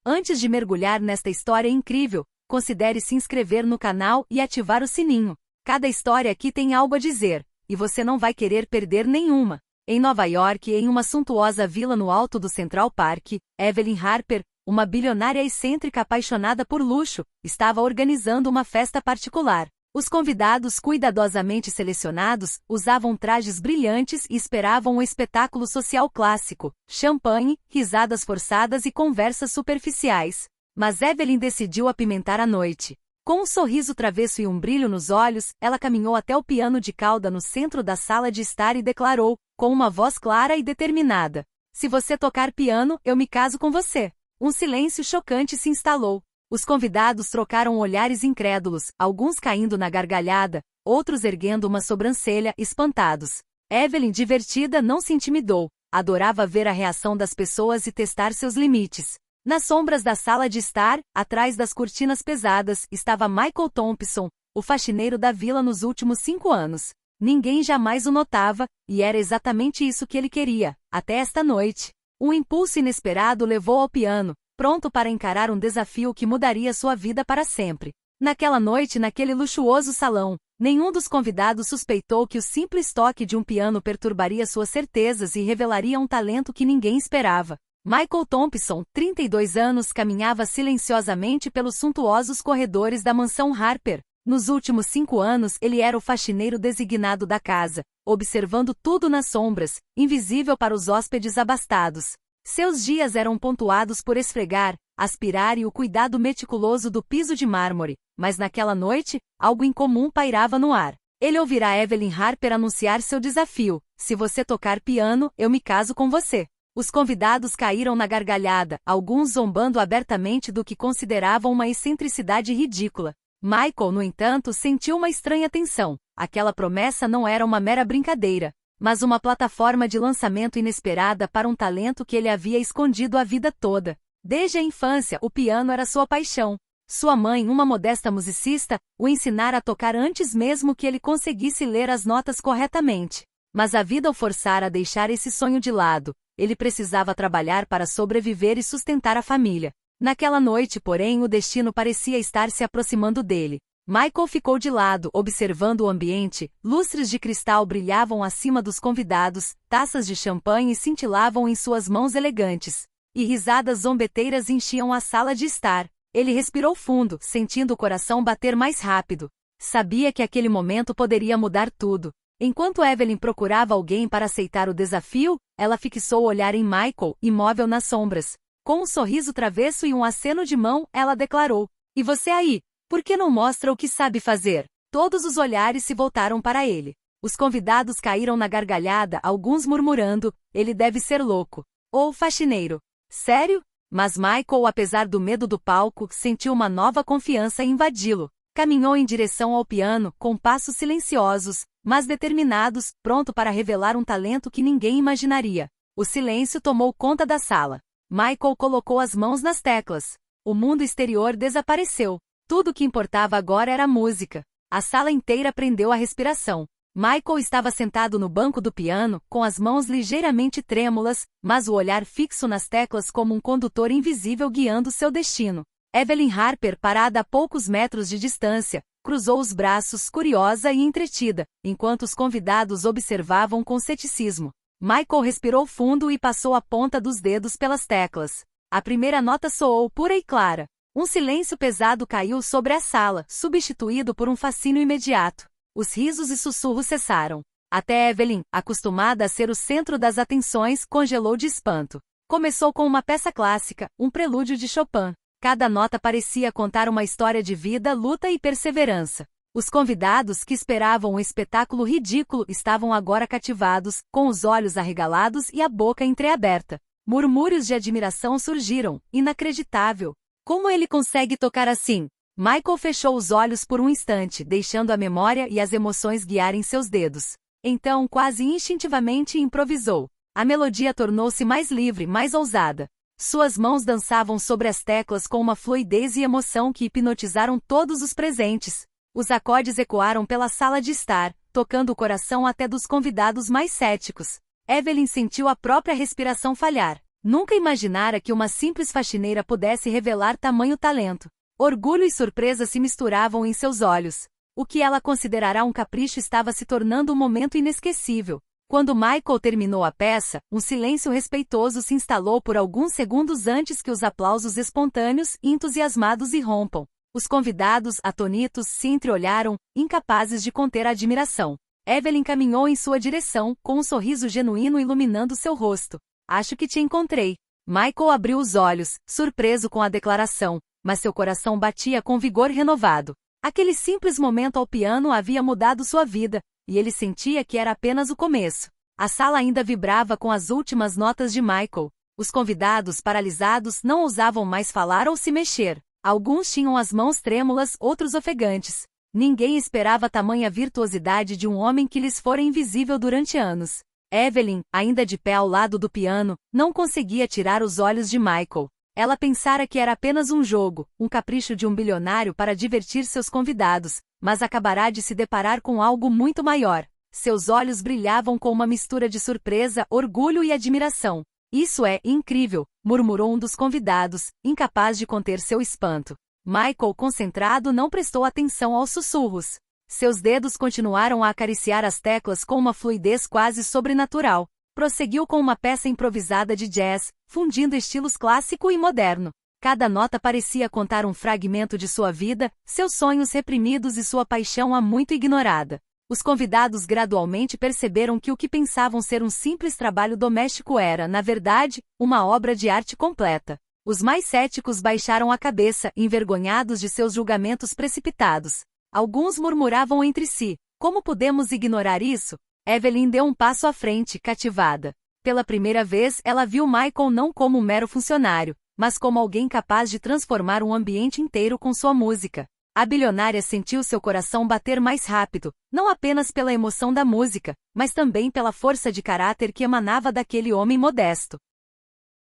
Antes de mergulhar nesta história incrível, considere se inscrever no canal e ativar o sininho. Cada história aqui tem algo a dizer, e você não vai querer perder nenhuma. Em Nova York, em uma suntuosa vila no alto do Central Park, Evelyn Harper, uma bilionária excêntrica apaixonada por luxo, estava organizando uma festa particular. Os convidados cuidadosamente selecionados usavam trajes brilhantes e esperavam um espetáculo social clássico, champanhe, risadas forçadas e conversas superficiais. Mas Evelyn decidiu apimentar a noite. Com um sorriso travesso e um brilho nos olhos, ela caminhou até o piano de cauda no centro da sala de estar e declarou, com uma voz clara e determinada: "Se você tocar piano, eu me caso com você." Um silêncio chocante se instalou. Os convidados trocaram olhares incrédulos, alguns caindo na gargalhada, outros erguendo uma sobrancelha, espantados. Evelyn, divertida, não se intimidou. Adorava ver a reação das pessoas e testar seus limites. Nas sombras da sala de estar, atrás das cortinas pesadas, estava Michael Thompson, o faxineiro da vila nos últimos 5 anos. Ninguém jamais o notava, e era exatamente isso que ele queria, até esta noite. Um impulso inesperado levou ao piano, pronto para encarar um desafio que mudaria sua vida para sempre. Naquela noite, naquele luxuoso salão, nenhum dos convidados suspeitou que o simples toque de um piano perturbaria suas certezas e revelaria um talento que ninguém esperava. Michael Thompson, 32 anos, caminhava silenciosamente pelos suntuosos corredores da mansão Harper. Nos últimos 5 anos, ele era o faxineiro designado da casa, observando tudo nas sombras, invisível para os hóspedes abastados. Seus dias eram pontuados por esfregar, aspirar e o cuidado meticuloso do piso de mármore, mas naquela noite, algo incomum pairava no ar. Ele ouvirá Evelyn Harper anunciar seu desafio: "Se você tocar piano, eu me caso com você." Os convidados caíram na gargalhada, alguns zombando abertamente do que consideravam uma excentricidade ridícula. Michael, no entanto, sentiu uma estranha tensão. Aquela promessa não era uma mera brincadeira, mas uma plataforma de lançamento inesperada para um talento que ele havia escondido a vida toda. Desde a infância, o piano era sua paixão. Sua mãe, uma modesta musicista, o ensinara a tocar antes mesmo que ele conseguisse ler as notas corretamente. Mas a vida o forçara a deixar esse sonho de lado. Ele precisava trabalhar para sobreviver e sustentar a família. Naquela noite, porém, o destino parecia estar se aproximando dele. Michael ficou de lado, observando o ambiente. Lustres de cristal brilhavam acima dos convidados, taças de champanhe cintilavam em suas mãos elegantes, e risadas zombeteiras enchiam a sala de estar. Ele respirou fundo, sentindo o coração bater mais rápido. Sabia que aquele momento poderia mudar tudo. Enquanto Evelyn procurava alguém para aceitar o desafio, ela fixou o olhar em Michael, imóvel nas sombras. Com um sorriso travesso e um aceno de mão, ela declarou: "E você aí? Por que não mostra o que sabe fazer?" Todos os olhares se voltaram para ele. Os convidados caíram na gargalhada, alguns murmurando: "Ele deve ser louco." Ou faxineiro. Sério? Mas Michael, apesar do medo do palco, sentiu uma nova confiança invadi-lo. Caminhou em direção ao piano, com passos silenciosos, mas determinados, pronto para revelar um talento que ninguém imaginaria. O silêncio tomou conta da sala. Michael colocou as mãos nas teclas. O mundo exterior desapareceu. Tudo o que importava agora era a música. A sala inteira prendeu a respiração. Michael estava sentado no banco do piano, com as mãos ligeiramente trêmulas, mas o olhar fixo nas teclas como um condutor invisível guiando seu destino. Evelyn Harper, parada a poucos metros de distância, cruzou os braços, curiosa e entretida, enquanto os convidados observavam com ceticismo. Michael respirou fundo e passou a ponta dos dedos pelas teclas. A primeira nota soou pura e clara. Um silêncio pesado caiu sobre a sala, substituído por um fascínio imediato. Os risos e sussurros cessaram. Até Evelyn, acostumada a ser o centro das atenções, congelou de espanto. Começou com uma peça clássica, um prelúdio de Chopin. Cada nota parecia contar uma história de vida, luta e perseverança. Os convidados, que esperavam um espetáculo ridículo, estavam agora cativados, com os olhos arregalados e a boca entreaberta. Murmúrios de admiração surgiram. Inacreditável! Como ele consegue tocar assim? Michael fechou os olhos por um instante, deixando a memória e as emoções guiarem seus dedos. Então, quase instintivamente, improvisou. A melodia tornou-se mais livre, mais ousada. Suas mãos dançavam sobre as teclas com uma fluidez e emoção que hipnotizaram todos os presentes. Os acordes ecoaram pela sala de estar, tocando o coração até dos convidados mais céticos. Evelyn sentiu a própria respiração falhar. Nunca imaginara que uma simples faxineira pudesse revelar tamanho talento. Orgulho e surpresa se misturavam em seus olhos. O que ela considerará um capricho estava se tornando um momento inesquecível. Quando Michael terminou a peça, um silêncio respeitoso se instalou por alguns segundos antes que os aplausos espontâneos e entusiasmados irrompam. Os convidados, atônitos, se entreolharam, incapazes de conter a admiração. Evelyn caminhou em sua direção, com um sorriso genuíno iluminando seu rosto. Acho que te encontrei. Michael abriu os olhos, surpreso com a declaração, mas seu coração batia com vigor renovado. Aquele simples momento ao piano havia mudado sua vida, e ele sentia que era apenas o começo. A sala ainda vibrava com as últimas notas de Michael. Os convidados, paralisados, não ousavam mais falar ou se mexer. Alguns tinham as mãos trêmulas, outros ofegantes. Ninguém esperava tamanha virtuosidade de um homem que lhes fora invisível durante anos. Evelyn, ainda de pé ao lado do piano, não conseguia tirar os olhos de Michael. Ela pensara que era apenas um jogo, um capricho de um bilionário para divertir seus convidados, mas acabará de se deparar com algo muito maior. Seus olhos brilhavam com uma mistura de surpresa, orgulho e admiração. Isso é incrível, murmurou um dos convidados, incapaz de conter seu espanto. Michael, concentrado, não prestou atenção aos sussurros. Seus dedos continuaram a acariciar as teclas com uma fluidez quase sobrenatural. Prosseguiu com uma peça improvisada de jazz, fundindo estilos clássico e moderno. Cada nota parecia contar um fragmento de sua vida, seus sonhos reprimidos e sua paixão há muito ignorada. Os convidados gradualmente perceberam que o que pensavam ser um simples trabalho doméstico era, na verdade, uma obra de arte completa. Os mais céticos baixaram a cabeça, envergonhados de seus julgamentos precipitados. Alguns murmuravam entre si: como podemos ignorar isso? Evelyn deu um passo à frente, cativada. Pela primeira vez, ela viu Michael não como um mero funcionário, mas como alguém capaz de transformar um ambiente inteiro com sua música. A bilionária sentiu seu coração bater mais rápido, não apenas pela emoção da música, mas também pela força de caráter que emanava daquele homem modesto.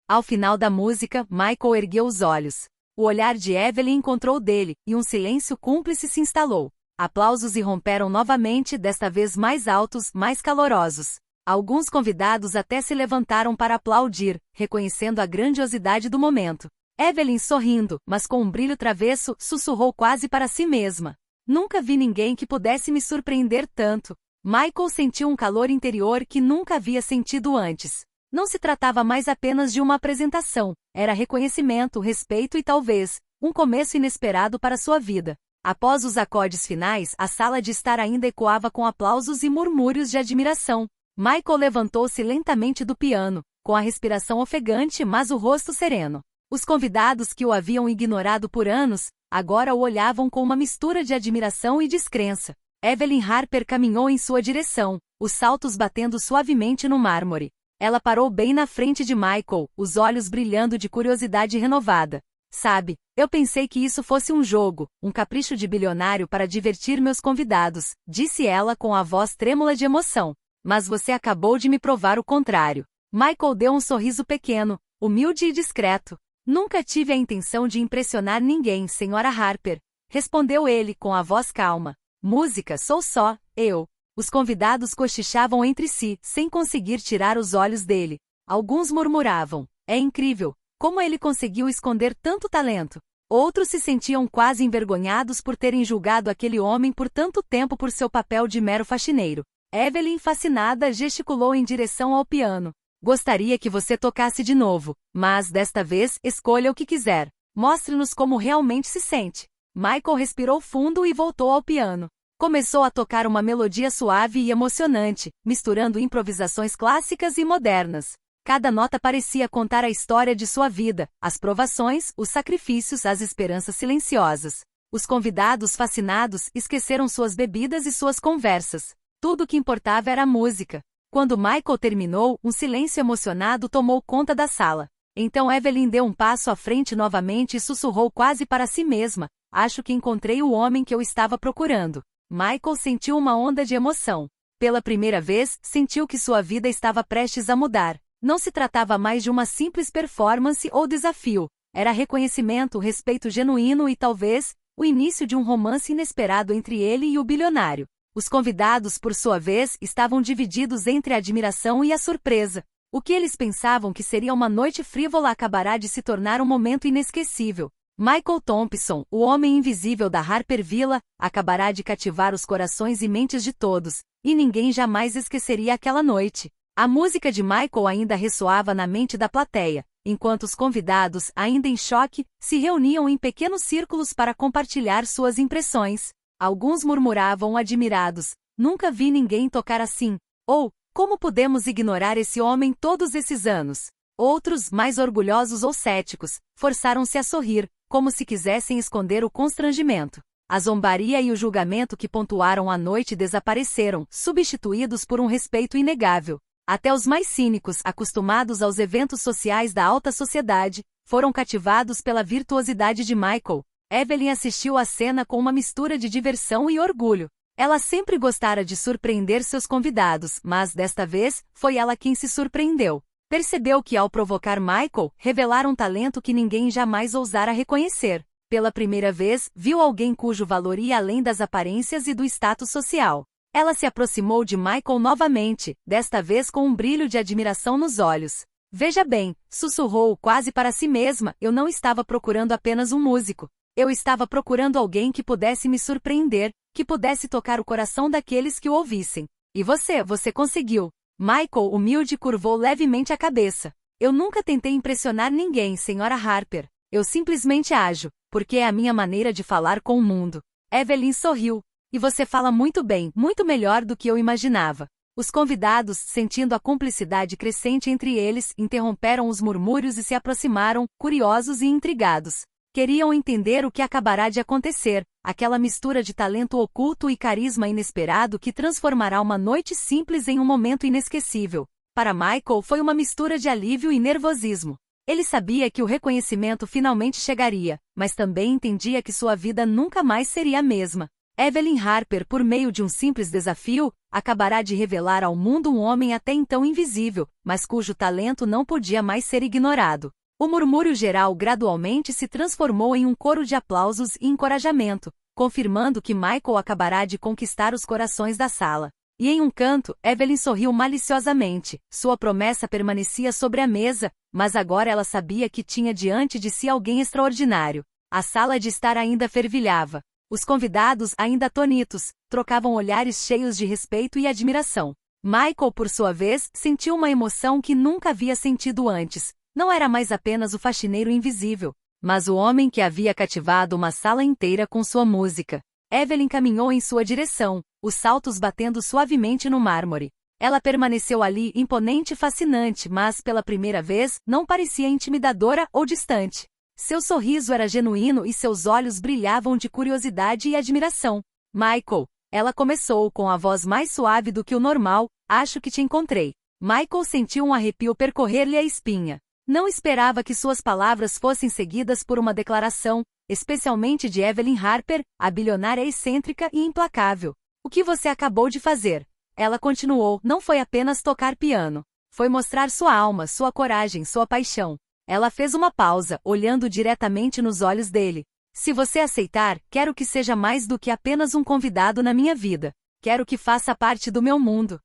Ao final da música, Michael ergueu os olhos. O olhar de Evelyn encontrou o dele, e um silêncio cúmplice se instalou. Aplausos irromperam novamente, desta vez mais altos, mais calorosos. Alguns convidados até se levantaram para aplaudir, reconhecendo a grandiosidade do momento. Evelyn, sorrindo, mas com um brilho travesso, sussurrou quase para si mesma: nunca vi ninguém que pudesse me surpreender tanto. Michael sentiu um calor interior que nunca havia sentido antes. Não se tratava mais apenas de uma apresentação, era reconhecimento, respeito e talvez, um começo inesperado para sua vida. Após os acordes finais, a sala de estar ainda ecoava com aplausos e murmúrios de admiração. Michael levantou-se lentamente do piano, com a respiração ofegante mas o rosto sereno. Os convidados que o haviam ignorado por anos, agora o olhavam com uma mistura de admiração e descrença. Evelyn Harper caminhou em sua direção, os saltos batendo suavemente no mármore. Ela parou bem na frente de Michael, os olhos brilhando de curiosidade renovada. Sabe, eu pensei que isso fosse um jogo, um capricho de bilionário para divertir meus convidados, disse ela com a voz trêmula de emoção. Mas você acabou de me provar o contrário. Michael deu um sorriso pequeno, humilde e discreto. Nunca tive a intenção de impressionar ninguém, Sra. Harper, respondeu ele com a voz calma. Música sou só, eu. Os convidados cochichavam entre si, sem conseguir tirar os olhos dele. Alguns murmuravam: é incrível, como ele conseguiu esconder tanto talento. Outros se sentiam quase envergonhados por terem julgado aquele homem por tanto tempo por seu papel de mero faxineiro. Evelyn, fascinada, gesticulou em direção ao piano. Gostaria que você tocasse de novo, mas desta vez, escolha o que quiser. Mostre-nos como realmente se sente. Michael respirou fundo e voltou ao piano. Começou a tocar uma melodia suave e emocionante, misturando improvisações clássicas e modernas. Cada nota parecia contar a história de sua vida, as provações, os sacrifícios, as esperanças silenciosas. Os convidados, fascinados, esqueceram suas bebidas e suas conversas. Tudo o que importava era a música. Quando Michael terminou, um silêncio emocionado tomou conta da sala. Então Evelyn deu um passo à frente novamente e sussurrou quase para si mesma: acho que encontrei o homem que eu estava procurando. Michael sentiu uma onda de emoção. Pela primeira vez, sentiu que sua vida estava prestes a mudar. Não se tratava mais de uma simples performance ou desafio. Era reconhecimento, respeito genuíno e talvez, o início de um romance inesperado entre ele e o bilionário. Os convidados, por sua vez, estavam divididos entre a admiração e a surpresa. O que eles pensavam que seria uma noite frívola acabará de se tornar um momento inesquecível. Michael Thompson, o homem invisível da Harper Villa, acabará de cativar os corações e mentes de todos, e ninguém jamais esqueceria aquela noite. A música de Michael ainda ressoava na mente da plateia, enquanto os convidados, ainda em choque, se reuniam em pequenos círculos para compartilhar suas impressões. Alguns murmuravam admirados: "Nunca vi ninguém tocar assim", ou "Como podemos ignorar esse homem todos esses anos?". Outros, mais orgulhosos ou céticos, forçaram-se a sorrir, como se quisessem esconder o constrangimento. A zombaria e o julgamento que pontuaram a noite desapareceram, substituídos por um respeito inegável. Até os mais cínicos, acostumados aos eventos sociais da alta sociedade, foram cativados pela virtuosidade de Michael. Evelyn assistiu à cena com uma mistura de diversão e orgulho. Ela sempre gostara de surpreender seus convidados, mas desta vez, foi ela quem se surpreendeu. Percebeu que ao provocar Michael, revelara um talento que ninguém jamais ousara reconhecer. Pela primeira vez, viu alguém cujo valor ia além das aparências e do status social. Ela se aproximou de Michael novamente, desta vez com um brilho de admiração nos olhos. "Veja bem", sussurrou quase para si mesma, "eu não estava procurando apenas um músico. Eu estava procurando alguém que pudesse me surpreender, que pudesse tocar o coração daqueles que o ouvissem. E você conseguiu." Michael, humilde, curvou levemente a cabeça. "Eu nunca tentei impressionar ninguém, Sra. Harper. Eu simplesmente ajo, porque é a minha maneira de falar com o mundo." Evelyn sorriu. "E você fala muito bem, muito melhor do que eu imaginava." Os convidados, sentindo a cumplicidade crescente entre eles, interromperam os murmúrios e se aproximaram, curiosos e intrigados. Queriam entender o que acabará de acontecer, aquela mistura de talento oculto e carisma inesperado que transformará uma noite simples em um momento inesquecível. Para Michael foi uma mistura de alívio e nervosismo. Ele sabia que o reconhecimento finalmente chegaria, mas também entendia que sua vida nunca mais seria a mesma. Evelyn Harper, por meio de um simples desafio, acabará de revelar ao mundo um homem até então invisível, mas cujo talento não podia mais ser ignorado. O murmúrio geral gradualmente se transformou em um coro de aplausos e encorajamento, confirmando que Michael acabará de conquistar os corações da sala. E em um canto, Evelyn sorriu maliciosamente. Sua promessa permanecia sobre a mesa, mas agora ela sabia que tinha diante de si alguém extraordinário. A sala de estar ainda fervilhava. Os convidados, ainda atônitos, trocavam olhares cheios de respeito e admiração. Michael, por sua vez, sentiu uma emoção que nunca havia sentido antes. Não era mais apenas o faxineiro invisível, mas o homem que havia cativado uma sala inteira com sua música. Evelyn caminhou em sua direção, os saltos batendo suavemente no mármore. Ela permaneceu ali imponente e fascinante, mas, pela primeira vez, não parecia intimidadora ou distante. Seu sorriso era genuíno e seus olhos brilhavam de curiosidade e admiração. "Michael", ela começou com a voz mais suave do que o normal, "acho que te encontrei." Michael sentiu um arrepio percorrer-lhe a espinha. Não esperava que suas palavras fossem seguidas por uma declaração, especialmente de Evelyn Harper, a bilionária excêntrica e implacável. "O que você acabou de fazer?" Ela continuou, "não foi apenas tocar piano. Foi mostrar sua alma, sua coragem, sua paixão." Ela fez uma pausa, olhando diretamente nos olhos dele. "Se você aceitar, quero que seja mais do que apenas um convidado na minha vida. Quero que faça parte do meu mundo."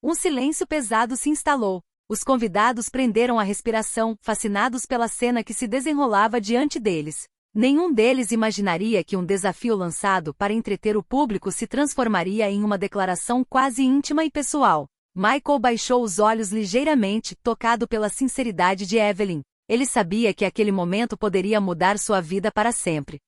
Um silêncio pesado se instalou. Os convidados prenderam a respiração, fascinados pela cena que se desenrolava diante deles. Nenhum deles imaginaria que um desafio lançado para entreter o público se transformaria em uma declaração quase íntima e pessoal. Michael baixou os olhos ligeiramente, tocado pela sinceridade de Evelyn. Ele sabia que aquele momento poderia mudar sua vida para sempre.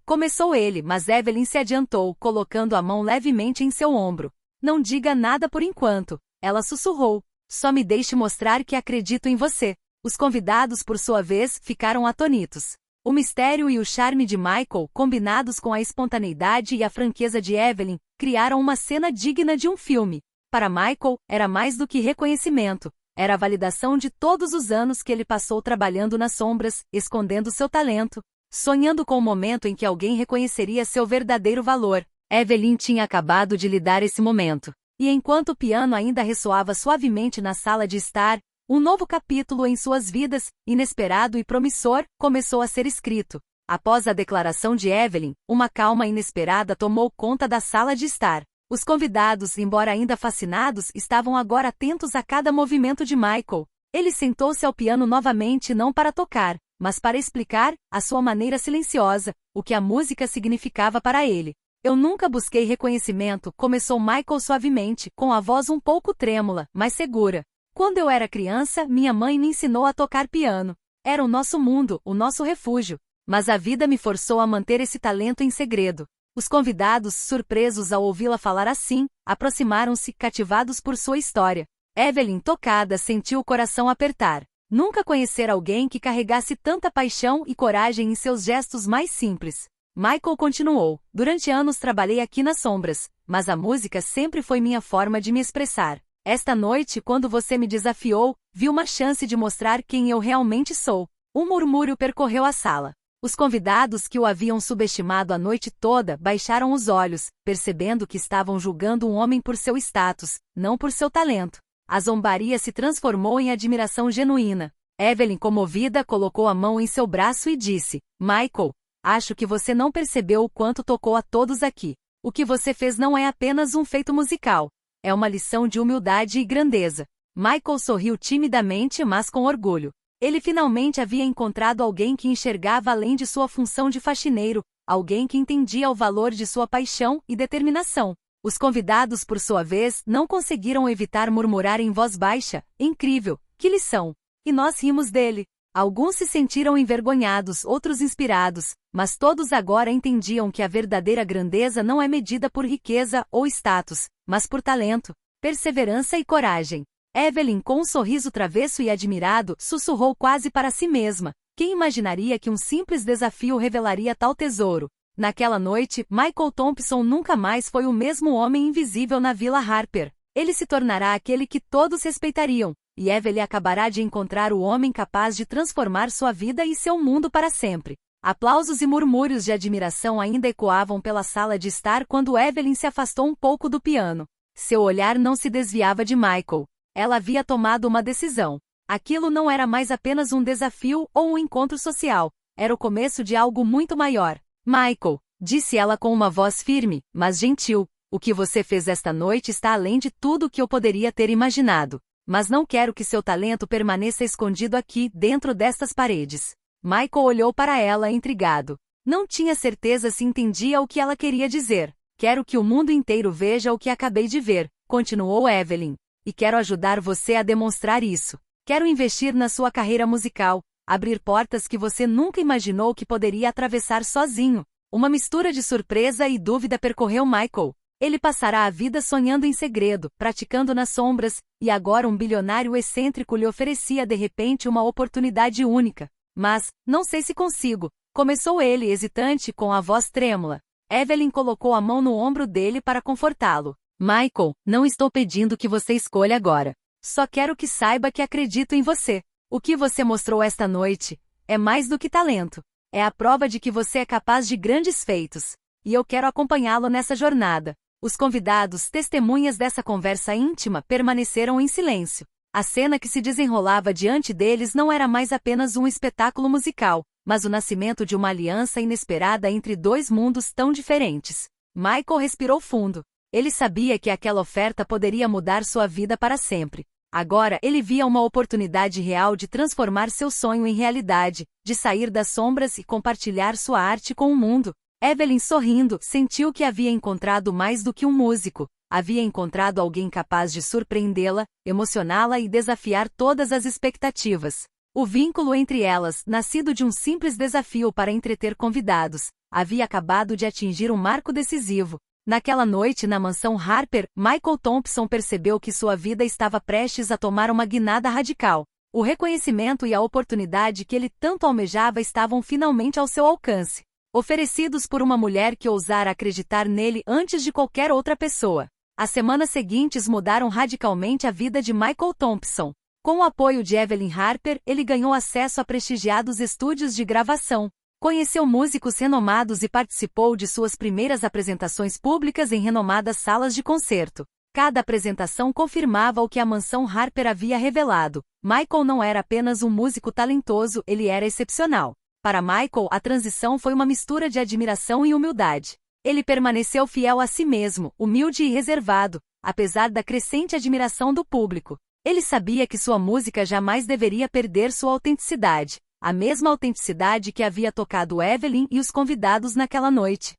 Começou ele, mas Evelyn se adiantou, colocando a mão levemente em seu ombro. "Não diga nada por enquanto", ela sussurrou. "Só me deixe mostrar que acredito em você." Os convidados, por sua vez, ficaram atônitos. O mistério e o charme de Michael, combinados com a espontaneidade e a franqueza de Evelyn, criaram uma cena digna de um filme. Para Michael, era mais do que reconhecimento. Era a validação de todos os anos que ele passou trabalhando nas sombras, escondendo seu talento, sonhando com o momento em que alguém reconheceria seu verdadeiro valor. Evelyn tinha acabado de lhe dar esse momento. E enquanto o piano ainda ressoava suavemente na sala de estar, um novo capítulo em suas vidas, inesperado e promissor, começou a ser escrito. Após a declaração de Evelyn, uma calma inesperada tomou conta da sala de estar. Os convidados, embora ainda fascinados, estavam agora atentos a cada movimento de Michael. Ele sentou-se ao piano novamente não para tocar, mas para explicar, à sua maneira silenciosa, o que a música significava para ele. Eu nunca busquei reconhecimento, começou Michael suavemente, com a voz um pouco trêmula, mas segura. Quando eu era criança, minha mãe me ensinou a tocar piano. Era o nosso mundo, o nosso refúgio. Mas a vida me forçou a manter esse talento em segredo. Os convidados, surpresos ao ouvi-la falar assim, aproximaram-se, cativados por sua história. Evelyn, tocada, sentiu o coração apertar. Nunca conhecera alguém que carregasse tanta paixão e coragem em seus gestos mais simples. Michael continuou: durante anos trabalhei aqui nas sombras, mas a música sempre foi minha forma de me expressar. Esta noite, quando você me desafiou, vi uma chance de mostrar quem eu realmente sou. Um murmúrio percorreu a sala. Os convidados que o haviam subestimado a noite toda baixaram os olhos, percebendo que estavam julgando um homem por seu status, não por seu talento. A zombaria se transformou em admiração genuína. Evelyn, comovida, colocou a mão em seu braço e disse: Michael, acho que você não percebeu o quanto tocou a todos aqui. O que você fez não é apenas um feito musical. É uma lição de humildade e grandeza. Michael sorriu timidamente, mas com orgulho. Ele finalmente havia encontrado alguém que enxergava além de sua função de faxineiro, alguém que entendia o valor de sua paixão e determinação. Os convidados, por sua vez, não conseguiram evitar murmurar em voz baixa: incrível, que lição! E nós rimos dele. Alguns se sentiram envergonhados, outros inspirados, mas todos agora entendiam que a verdadeira grandeza não é medida por riqueza ou status, mas por talento, perseverança e coragem. Evelyn, com um sorriso travesso e admirado, sussurrou quase para si mesma: quem imaginaria que um simples desafio revelaria tal tesouro? Naquela noite, Michael Thompson nunca mais foi o mesmo homem invisível na Vila Harper. Ele se tornará aquele que todos respeitariam, e Evelyn acabará de encontrar o homem capaz de transformar sua vida e seu mundo para sempre. Aplausos e murmúrios de admiração ainda ecoavam pela sala de estar quando Evelyn se afastou um pouco do piano. Seu olhar não se desviava de Michael. Ela havia tomado uma decisão. Aquilo não era mais apenas um desafio ou um encontro social. Era o começo de algo muito maior. Michael, disse ela com uma voz firme, mas gentil, o que você fez esta noite está além de tudo o que eu poderia ter imaginado. Mas não quero que seu talento permaneça escondido aqui, dentro destas paredes. Michael olhou para ela, intrigado. Não tinha certeza se entendia o que ela queria dizer. Quero que o mundo inteiro veja o que acabei de ver, continuou Evelyn. E quero ajudar você a demonstrar isso. Quero investir na sua carreira musical, abrir portas que você nunca imaginou que poderia atravessar sozinho. Uma mistura de surpresa e dúvida percorreu Michael. Ele passará a vida sonhando em segredo, praticando nas sombras, e agora um bilionário excêntrico lhe oferecia de repente uma oportunidade única. Mas, não sei se consigo, começou ele hesitante com a voz trêmula. Evelyn colocou a mão no ombro dele para confortá-lo. Michael, não estou pedindo que você escolha agora. Só quero que saiba que acredito em você. O que você mostrou esta noite é mais do que talento. É a prova de que você é capaz de grandes feitos. E eu quero acompanhá-lo nessa jornada. Os convidados, testemunhas dessa conversa íntima, permaneceram em silêncio. A cena que se desenrolava diante deles não era mais apenas um espetáculo musical, mas o nascimento de uma aliança inesperada entre dois mundos tão diferentes. Michael respirou fundo. Ele sabia que aquela oferta poderia mudar sua vida para sempre. Agora, ele via uma oportunidade real de transformar seu sonho em realidade, de sair das sombras e compartilhar sua arte com o mundo. Evelyn, sorrindo, sentiu que havia encontrado mais do que um músico. Havia encontrado alguém capaz de surpreendê-la, emocioná-la e desafiar todas as expectativas. O vínculo entre elas, nascido de um simples desafio para entreter convidados, havia acabado de atingir um marco decisivo. Naquela noite na mansão Harper, Michael Thompson percebeu que sua vida estava prestes a tomar uma guinada radical. O reconhecimento e a oportunidade que ele tanto almejava estavam finalmente ao seu alcance, oferecidos por uma mulher que ousara acreditar nele antes de qualquer outra pessoa. As semanas seguintes mudaram radicalmente a vida de Michael Thompson. Com o apoio de Evelyn Harper, ele ganhou acesso a prestigiados estúdios de gravação. Conheceu músicos renomados e participou de suas primeiras apresentações públicas em renomadas salas de concerto. Cada apresentação confirmava o que a mansão Harper havia revelado. Michael não era apenas um músico talentoso, ele era excepcional. Para Michael, a transição foi uma mistura de admiração e humildade. Ele permaneceu fiel a si mesmo, humilde e reservado, apesar da crescente admiração do público. Ele sabia que sua música jamais deveria perder sua autenticidade, a mesma autenticidade que havia tocado Evelyn e os convidados naquela noite.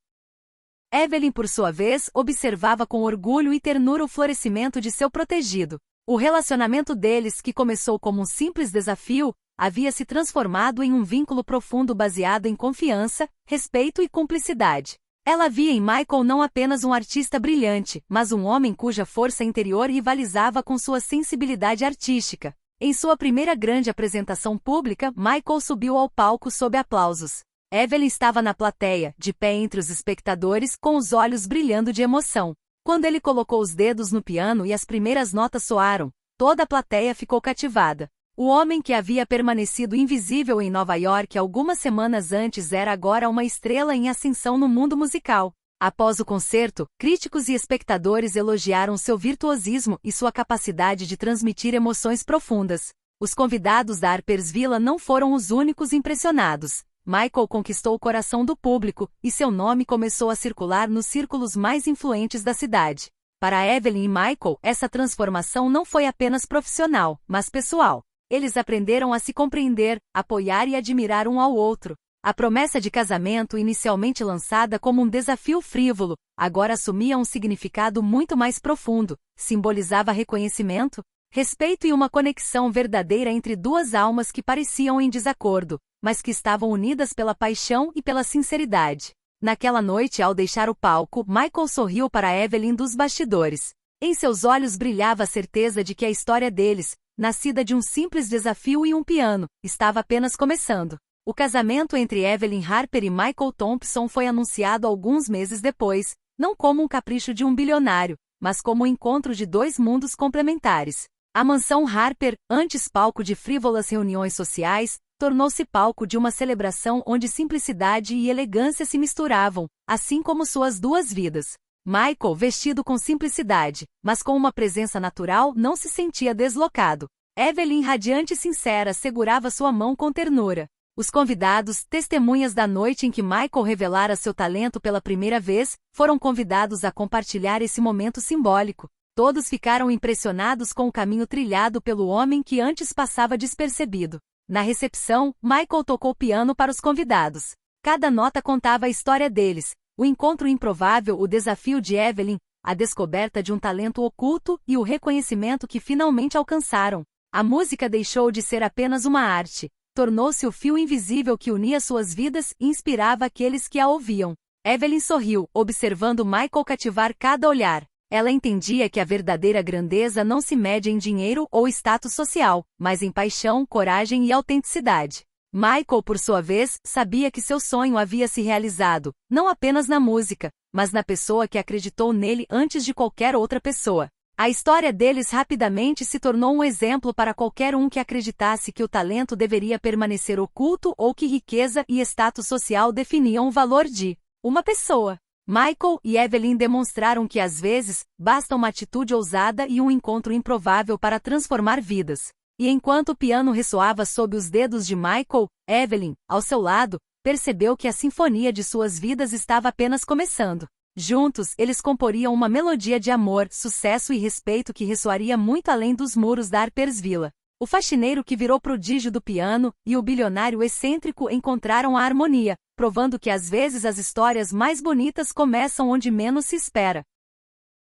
Evelyn, por sua vez, observava com orgulho e ternura o florescimento de seu protegido. O relacionamento deles, que começou como um simples desafio, havia se transformado em um vínculo profundo baseado em confiança, respeito e cumplicidade. Ela via em Michael não apenas um artista brilhante, mas um homem cuja força interior rivalizava com sua sensibilidade artística. Em sua primeira grande apresentação pública, Michael subiu ao palco sob aplausos. Evelyn estava na plateia, de pé entre os espectadores, com os olhos brilhando de emoção. Quando ele colocou os dedos no piano e as primeiras notas soaram, toda a plateia ficou cativada. O homem que havia permanecido invisível em Nova York algumas semanas antes era agora uma estrela em ascensão no mundo musical. Após o concerto, críticos e espectadores elogiaram seu virtuosismo e sua capacidade de transmitir emoções profundas. Os convidados da Harper's Villa não foram os únicos impressionados. Michael conquistou o coração do público, e seu nome começou a circular nos círculos mais influentes da cidade. Para Evelyn e Michael, essa transformação não foi apenas profissional, mas pessoal. Eles aprenderam a se compreender, apoiar e admirar um ao outro. A promessa de casamento, inicialmente lançada como um desafio frívolo, agora assumia um significado muito mais profundo, simbolizava reconhecimento, respeito e uma conexão verdadeira entre duas almas que pareciam em desacordo, mas que estavam unidas pela paixão e pela sinceridade. Naquela noite, ao deixar o palco, Michael sorriu para Evelyn dos bastidores. Em seus olhos brilhava a certeza de que a história deles, nascida de um simples desafio e um piano, estava apenas começando. O casamento entre Evelyn Harper e Michael Thompson foi anunciado alguns meses depois, não como um capricho de um bilionário, mas como o encontro de dois mundos complementares. A mansão Harper, antes palco de frívolas reuniões sociais, tornou-se palco de uma celebração onde simplicidade e elegância se misturavam, assim como suas duas vidas. Michael, vestido com simplicidade, mas com uma presença natural, não se sentia deslocado. Evelyn, radiante e sincera, segurava sua mão com ternura. Os convidados, testemunhas da noite em que Michael revelara seu talento pela primeira vez, foram convidados a compartilhar esse momento simbólico. Todos ficaram impressionados com o caminho trilhado pelo homem que antes passava despercebido. Na recepção, Michael tocou piano para os convidados. Cada nota contava a história deles. O encontro improvável, o desafio de Evelyn, a descoberta de um talento oculto e o reconhecimento que finalmente alcançaram. A música deixou de ser apenas uma arte, tornou-se o fio invisível que unia suas vidas e inspirava aqueles que a ouviam. Evelyn sorriu, observando Michael cativar cada olhar. Ela entendia que a verdadeira grandeza não se mede em dinheiro ou status social, mas em paixão, coragem e autenticidade. Michael, por sua vez, sabia que seu sonho havia se realizado, não apenas na música, mas na pessoa que acreditou nele antes de qualquer outra pessoa. A história deles rapidamente se tornou um exemplo para qualquer um que acreditasse que o talento deveria permanecer oculto ou que riqueza e status social definiam o valor de uma pessoa. Michael e Evelyn demonstraram que às vezes, basta uma atitude ousada e um encontro improvável para transformar vidas. E enquanto o piano ressoava sob os dedos de Michael, Evelyn, ao seu lado, percebeu que a sinfonia de suas vidas estava apenas começando. Juntos, eles comporiam uma melodia de amor, sucesso e respeito que ressoaria muito além dos muros da Harper's Villa. O faxineiro que virou prodígio do piano e o bilionário excêntrico encontraram a harmonia, provando que às vezes as histórias mais bonitas começam onde menos se espera.